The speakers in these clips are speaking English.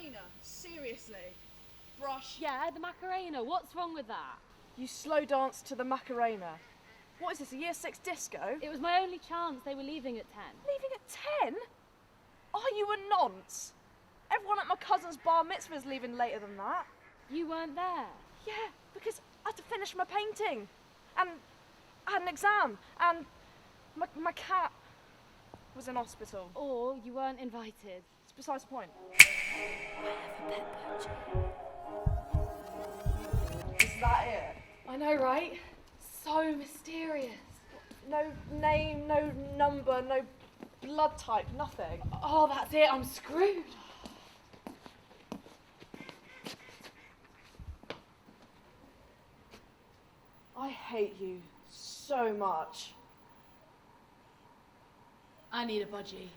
Macarena, seriously. Brush. Yeah, the Macarena. What's wrong with that? You slow dance to the Macarena. What is this, a year 6 disco? It was my only chance. They were leaving at 10. Leaving at 10? Are you a nonce? Everyone at my cousin's bar mitzvah's leaving later than that. You weren't there? Yeah, because I had to finish my painting. And I had an exam. And my cat was in hospital. Or you weren't invited. It's besides the point. I have a pet Budgie. Is that it? I know, right? So mysterious. No name, no number, no blood type, nothing. Oh, that's it. I'm screwed. I hate you so much. I need a Budgie.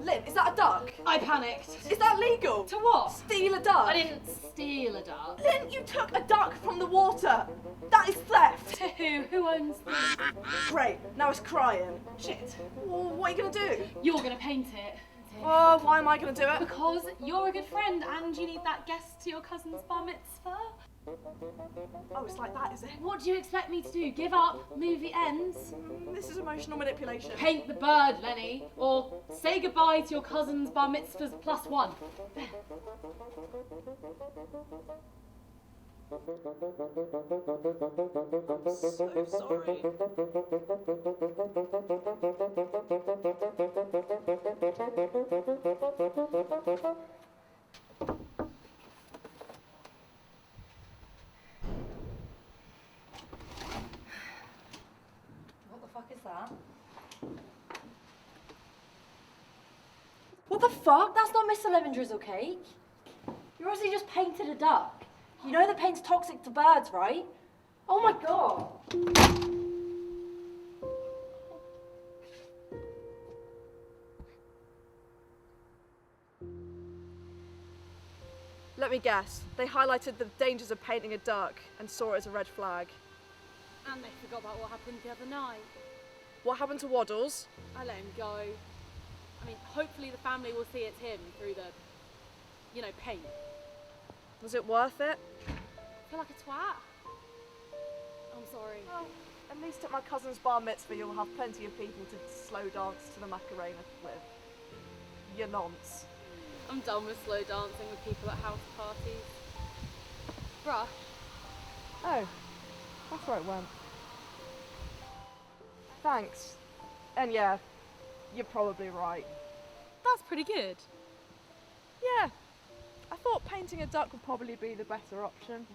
Lynn, is that a duck? I panicked. Is that legal? To what? Steal a duck? I didn't steal a duck. Lynn, you took a duck from the water. That is theft. To who? Who owns them? Great, now it's crying. Shit. Well, what are you going to do? You're gonna paint it. Oh, why am I going to do it? Because you're a good friend and you need that guest to your cousin's bar mitzvah. Oh, it's like that, is it? What do you expect me to do? Give up? Movie ends? This is emotional manipulation. Paint the bird, Lenny. Or say goodbye to your cousin's bar mitzvahs +1. So sorry. What the fuck is that? What the fuck? That's not Mr. Lemon Drizzle cake. You obviously just painted a duck. You know the paint's toxic to birds, right? Oh my god! Let me guess. They highlighted the dangers of painting a duck and saw it as a red flag. And they forgot about what happened the other night. What happened to Waddles? I let him go. I mean, hopefully the family will see it's him through the, paint. Was it worth it? I feel like a twat. I'm sorry. Well, at least at my cousin's bar mitzvah you'll have plenty of people to slow dance to the Macarena with. You nonce. I'm done with slow dancing with people at house parties. Brush. Oh, that's where it went. Thanks. And yeah, you're probably right. That's pretty good. Yeah, I thought painting a duck would probably be the better option.